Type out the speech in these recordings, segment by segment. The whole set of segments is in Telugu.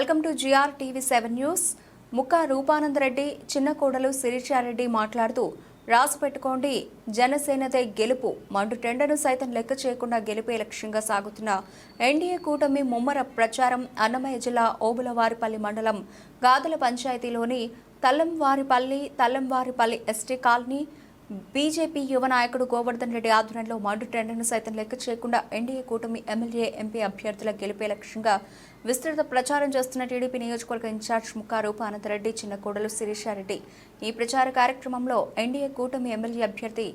Welcome to GR TV 7 news. Mukka Rupananda Reddy చిన్న కోడలు శిరీషారెడ్డి మాట్లాడుతూ రాసు పెట్టుకోండి జనసేనదే గెలుపు మండు టెండను సైతం లెక్క చేయకుండా గెలిపే లక్ష్యంగా సాగుతున్న ఎన్డీఏ కూటమి ముమ్మర ప్రచారం అన్నమయ్య జిల్లా ఓబులవారిపల్లి మండలం గాదల పంచాయతీలోని తల్లంవారిపల్లి ఎస్టీ కాలనీ బీజేపీ యువ నాయకుడు గోవర్ధన్ రెడ్డి ఆధ్వర్యంలో మండు టెండర్ను సైతం లెక్క చేయకుండా ఎన్డీఏ కూటమి ఎమ్మెల్యే ఎంపీ అభ్యర్థుల గెలిపే లక్ష్యంగా విస్తృత ప్రచారం చేస్తున్న టీడీపీ నియోజకవర్గ ఇన్ఛార్జ్ ముక్కా రూపానందరెడ్డి చిన్న కోడలు శిరీషారెడ్డి ఈ ప్రచార కార్యక్రమంలో ఎన్డీఏ కూటమి ఎమ్మెల్యే అభ్యర్థి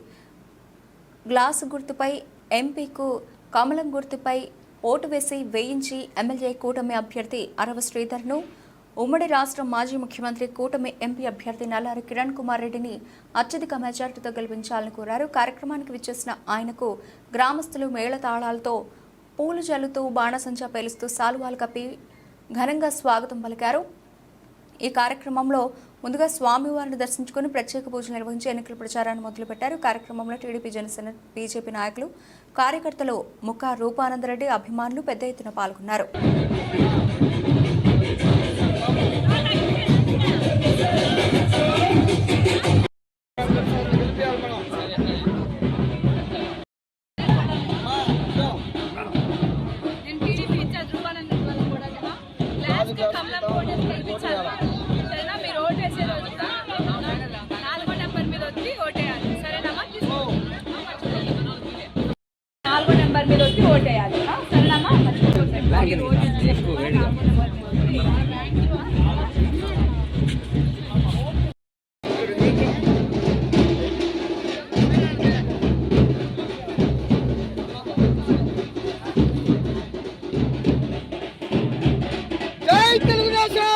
గ్లాసు గుర్తుపై ఎంపీకు కమలం గుర్తుపై ఓటు వేసి వేయించి ఎమ్మెల్యే కూటమి అభ్యర్థి అరవ శ్రీధర్ను ఉమ్మడి రాష్ట్ర మాజీ ముఖ్యమంత్రి కూటమి ఎంపీ అభ్యర్థి నల్లారి కిరణ్ కుమార్ రెడ్డిని అత్యధిక మెజార్టీతో గెలిపించాలని కోరారు. కార్యక్రమానికి విచ్చేసిన ఆయనకు గ్రామస్తులు మేళతాళాలతో పూలు జల్లుతూ బాణసంచా పేలుస్తూ సాలువాలు కప్పి ఘనంగా స్వాగతం పలికారు. ఈ కార్యక్రమంలో ముందుగా స్వామివారిని దర్శించుకుని ప్రత్యేక పూజలు నిర్వహించి ఎన్నికల ప్రచారాన్ని మొదలుపెట్టారు. కార్యక్రమంలో టీడీపీ జనసేన బీజేపీ నాయకులు కార్యకర్తలు ముక్కా రూపానందరెడ్డి అభిమానులు పెద్ద ఎత్తున పాల్గొన్నారు. నెంబర్ మీద వచ్చి ఓటేయాలి. సరేనమ్మా? జై తెలుగుదేశం!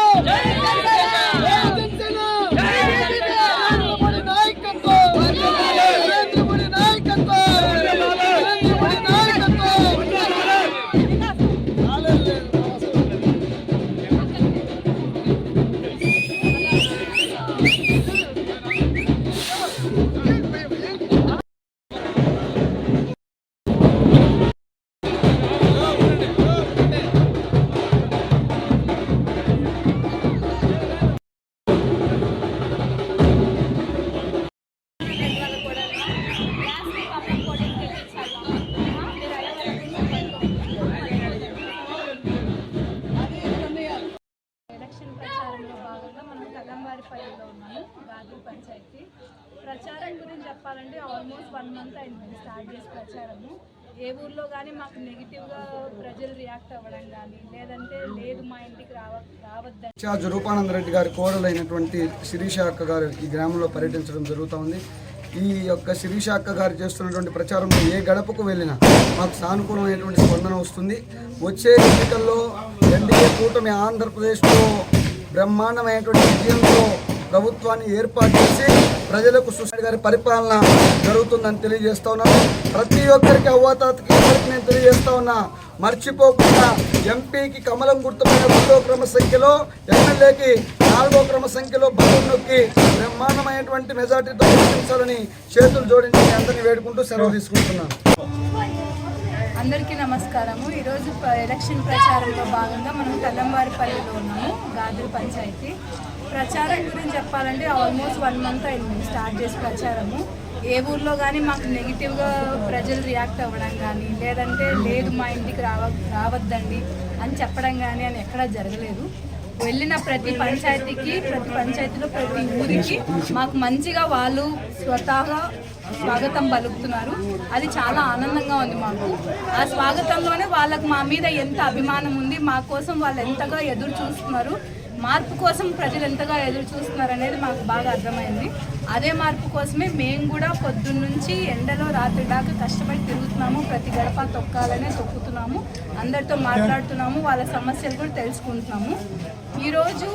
తల్లంవారిపల్లిలో ఉన్నాము, గాదల పంచాయతీ. ప్రచారం గురించి చెప్పాలంటే ఆల్మోస్ట్ 1 మంత్ అయింది స్టార్ట్ చేసి ప్రచారము. ఏ ఊర్లో కానీ మాకు నెగిటివ్గా ప్రజలు రియాక్ట్ అవ్వడం కానీ లేదంటే లేదు మా ఇంటికి రావద్దని. ఇన్ఛార్జ్ రూపానందరెడ్డి గారి కోడలైనటువంటి శిరీష అక్క గారు ఈ గ్రామంలో పర్యటించడం జరుగుతోంది. ఈ యొక్క శిరీష అక్క గారు చేస్తున్నటువంటి ప్రచారంలో ఏ గడపకు వెళ్ళినా మాకు సానుకూలమైనటువంటి స్పందన వస్తుంది. వచ్చే ఎన్నికల్లో ఎన్డీఏ కూటమి ఆంధ్రప్రదేశ్లో బ్రహ్మాండమైనటువంటి విజయంతో ప్రభుత్వాన్ని ఏర్పాటు చేసి ప్రజలకు సుశీల్ గారి పరిపాలన జరుగుతుందని తెలియజేస్తా ఉన్నాను. ప్రతి ఒక్కరికి అవ్వాతాతకి నేను తెలియజేస్తా ఉన్నా, మర్చిపోకుండా ఎంపీకి కమలం గుర్తుపైన 3వ క్రమ సంఖ్యలో, ఎమ్మెల్యేకి 4వ క్రమ సంఖ్యలో బటన్ నొక్కి బ్రహ్మాండమైనటువంటి మెజార్టీతో గెలిపించాలని చేతులు జోడించి అందరినీ వేడుకుంటూ సెలవు తీసుకుంటున్నాను. అందరికీ నమస్కారము. ఈరోజు ఎలక్షన్ ప్రచారంలో భాగంగా మనం తల్లంవారిపల్లిలో ఉన్నాము, గాదల పంచాయతీ. ప్రచారం గురించి చెప్పాలంటే ఆల్మోస్ట్ 1 మంత్ అయింది స్టార్ట్ చేసి ప్రచారము. ఏ ఊర్లో కానీ మాకు నెగిటివ్గా ప్రజలు రియాక్ట్ అవ్వడం కానీ లేదంటే లేదు మా ఇంటికి రావద్దండి అని చెప్పడం కానీ అని ఎక్కడా జరగలేదు. వెళ్ళిన ప్రతి పంచాయతీలో ప్రతి ఊరికి మాకు మంచిగా వాళ్ళు స్వతహాగా స్వాగతం పలుకుతున్నారు. అది చాలా ఆనందంగా ఉంది మాకు. ఆ స్వాగతంలోనే వాళ్ళకు మా మీద ఎంత అభిమానం ఉంది, మా కోసం వాళ్ళు ఎంతగా ఎదురు చూస్తున్నారు, మార్పు కోసం ప్రజలు ఎంతగా ఎదురు చూస్తున్నారు అనేది మాకు బాగా అర్థమైంది. అదే మార్పు కోసమే మేము కూడా పొద్దున్నుంచి ఎండలో రాత్రి దాకా కష్టపడి తిరుగుతున్నాము. ప్రతి గడప తొక్కాలనే తొక్కుతున్నాము, అందరితో మాట్లాడుతున్నాము, వాళ్ళ సమస్యలు కూడా తెలుసుకుంటున్నాము. ఈరోజు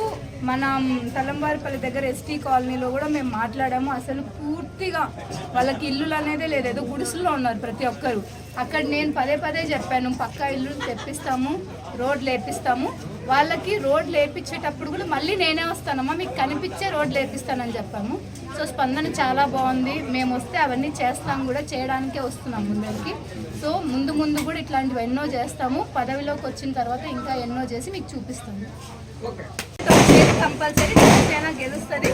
మనం తల్లంవారిపల్లి దగ్గర ఎస్టీ కాలనీలో కూడా మేము మాట్లాడాము. అసలు పూర్తిగా వాళ్ళకి ఇల్లులు అనేదే లేదు, ఏదో గుడిసెల్లో ఉన్నారు ప్రతి ఒక్కరు. అక్కడ నేను పదే చెప్పాను, పక్కా ఇల్లు తెప్పిస్తాము, రోడ్లు వేపిస్తాము, వాళ్ళకి రోడ్లు వేయించేటప్పుడు కూడా మళ్ళీ నేనే వస్తానమ్మా, మీకు కనిపించే రోడ్లు వేపిస్తానని చెప్పాము. సో స్పందన చాలా బాగుంది. మేము వస్తే అవన్నీ చేస్తాం కూడా, చేయడానికే వస్తున్నాం ముందరికి. సో ముందు కూడా ఇట్లాంటివి ఎన్నో చేస్తాము. పదవిలోకి వచ్చిన తర్వాత ఇంకా ఎన్నో చేసి మీకు చూపిస్తాము. కంపల్సరీ జనసేన గెలుస్తుంది.